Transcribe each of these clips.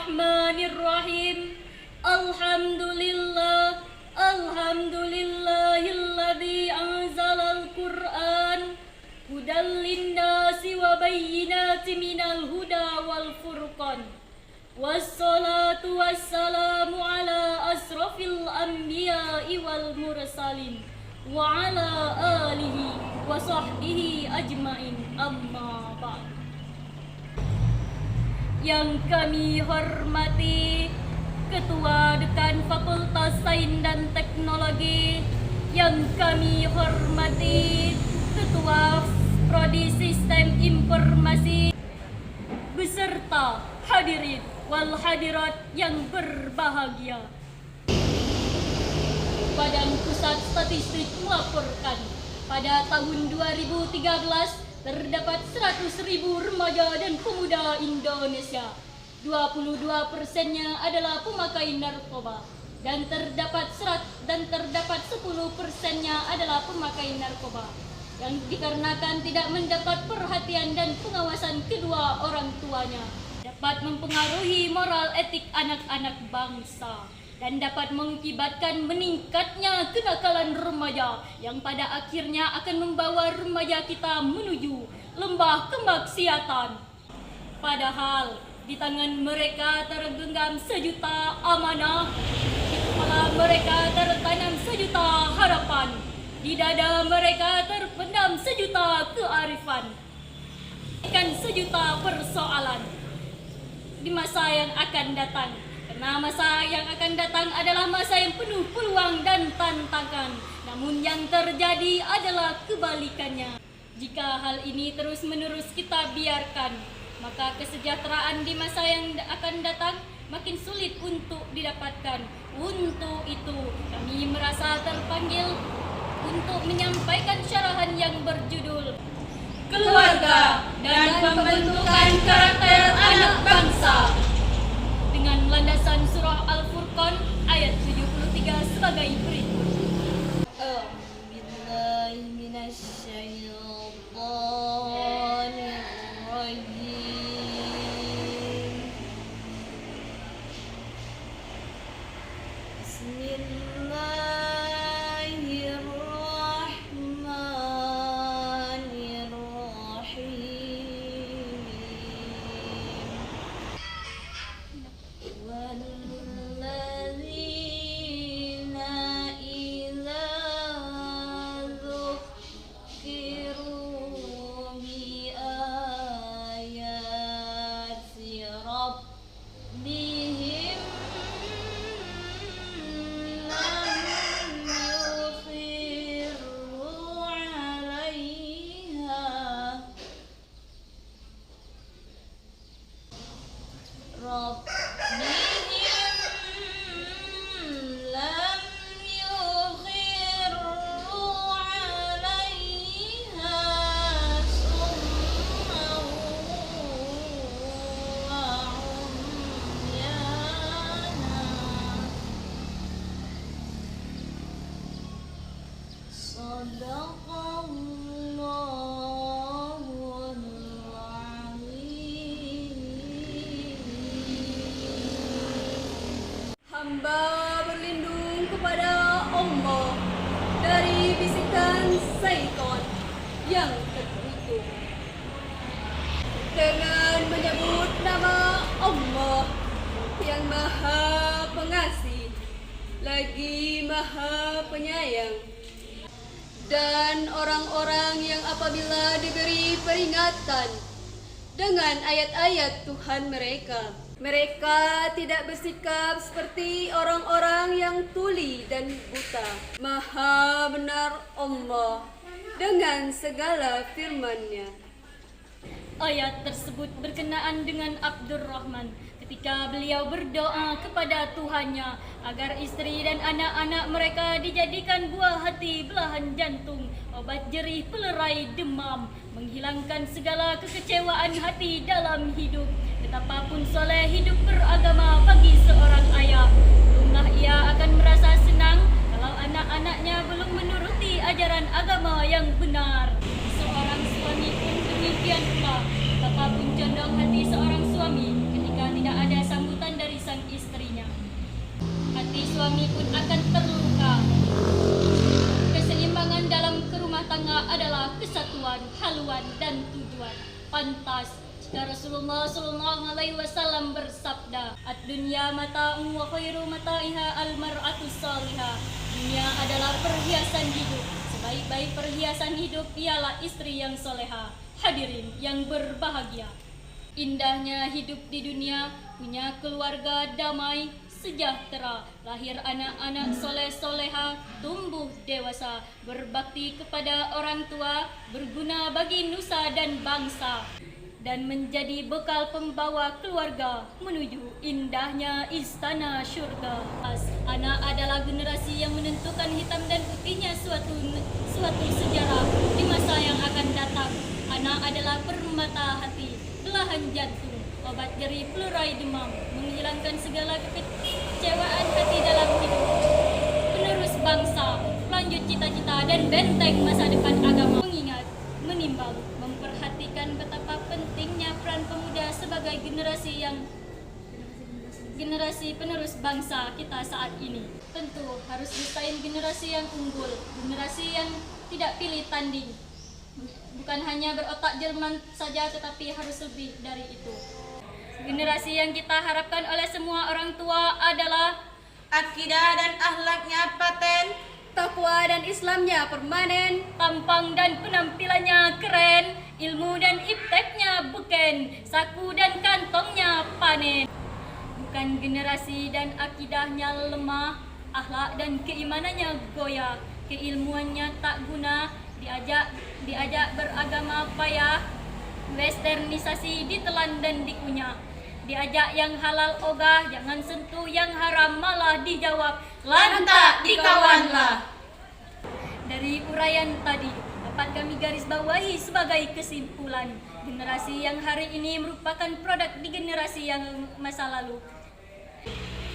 Bismillahirrahmanirrahim. Alhamdulillah, alhamdulillahilladzi anzalal Qur'an hudal linnasi wa bayyinatin minal huda wal furqan. Wassalatu wassalamu ala asrafil anbiya'i wal mursalin wa ala alihi wa sahbihi ajmain, amma ba'd. Yang kami hormati Ketua Dekan Fakultas Sains dan Teknologi, yang kami hormati Ketua Prodi Sistem Informasi, beserta hadirin wal hadirat yang berbahagia. Badan Pusat Statistik melaporkan pada tahun 2013 terdapat 100.000 remaja dan pemuda Indonesia. 22%-nya adalah pemakai narkoba dan terdapat 10%-nya adalah pemakai narkoba yang dikarenakan tidak mendapat perhatian dan pengawasan kedua orang tuanya, dapat mempengaruhi moral etik anak-anak bangsa dan dapat mengakibatkan meningkatnya kenakalan remaja yang pada akhirnya akan membawa remaja kita menuju lembah kemaksiatan. Padahal di tangan mereka tergenggam sejuta amanah, di kepala mereka tertanam sejuta harapan, di dada mereka terpendam sejuta kearifan, kan sejuta persoalan di masa yang akan datang. Karena masa yang akan datang adalah masa yang penuh peluang dan tantangan. Namun yang terjadi adalah kebalikannya. Jika hal ini terus-menerus kita biarkan, maka kesejahteraan di masa yang akan datang makin sulit untuk didapatkan. Untuk itu, kami merasa terpanggil untuk menyampaikan syarahan yang berjudul Keluarga dan Pembentukan Karakter Anak Bangsa, dengan landasan surah Al-Furqan ayat 73 sebagai berikut. Hamba berlindung kepada Allah dari bisikan syaitan yang terkutuk, dengan menyebut nama Allah yang Maha Pengasih lagi Maha Penyayang. Dan orang-orang yang apabila diberi peringatan dengan ayat-ayat Tuhan mereka, mereka tidak bersikap seperti orang-orang yang tuli dan buta. Maha benar Allah dengan segala firman-Nya. Ayat tersebut berkenaan dengan Abdurrahman ketika beliau berdoa kepada Tuhannya agar istri dan anak-anak mereka dijadikan buah hati, belahan jantung, obat jerih pelerai demam, menghilangkan segala kekecewaan hati dalam hidup. Betapapun soleh hidup beragama bagi seorang ayah, belumlah ia akan merasa senang kalau anak-anaknya belum menuruti ajaran agama yang benar. Seorang suami pun demikian pula. Betapapun condong hati seorang suami ketika tidak ada sambutan haluan, dan tujuan. Pantas jika Rasulullah Sallallahu Alaihi Wasallam bersabda, "Ad-dunya mata'un wa khairu mata'iha al-mar'atu salihah." Dunia adalah perhiasan hidup. Sebaik-baik perhiasan hidup ialah istri yang soleha. Hadirin yang berbahagia, indahnya hidup di dunia, punya keluarga damai, sejahtera, lahir anak-anak soleh-soleha, tumbuh dewasa, berbakti kepada orang tua, berguna bagi nusa dan bangsa, dan menjadi bekal pembawa keluarga menuju indahnya istana syurga. Anak adalah generasi yang menentukan hitam dan putihnya suatu sejarah di masa yang akan datang. Anak adalah permata hati, belahan jantung, obat nyeri, pelurai demam, menghilangkan segala kekecewaan hati dalam hidup, penerus bangsa, lanjut cita-cita dan benteng masa depan agama. Mengingat, menimbang, memperhatikan betapa pentingnya peran pemuda sebagai generasi penerus bangsa kita saat ini. Tentu harus desain generasi yang unggul, generasi yang tidak pilih tanding. Bukan hanya berotak Jerman saja, tetapi harus lebih dari itu. Generasi yang kita harapkan oleh semua orang tua adalah akidah dan akhlaknya paten, takwa dan Islamnya permanen, tampang dan penampilannya keren, ilmu dan ipteknya beken, saku dan kantongnya panen. Bukan generasi dan akidahnya lemah, akhlak dan keimanannya goyah, keilmuannya tak guna, diajak beragama payah, westernisasi ditelan dan dikunyah, diajak yang halal ogah, jangan sentuh yang haram, malah dijawab lantak dikawanlah. Dari uraian tadi dapat kami garis bawahi sebagai kesimpulan, generasi yang hari ini merupakan produk di generasi yang masa lalu,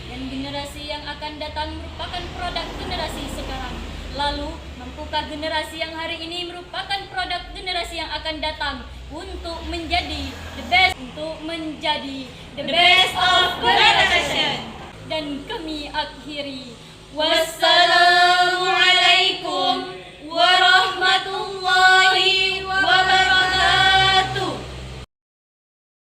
dan generasi yang akan datang merupakan produk generasi sekarang. Lalu, mampukah generasi yang hari ini merupakan produk generasi yang akan datang untuk menjadi the best of generation? Dan kami akhiri, wassalamualaikum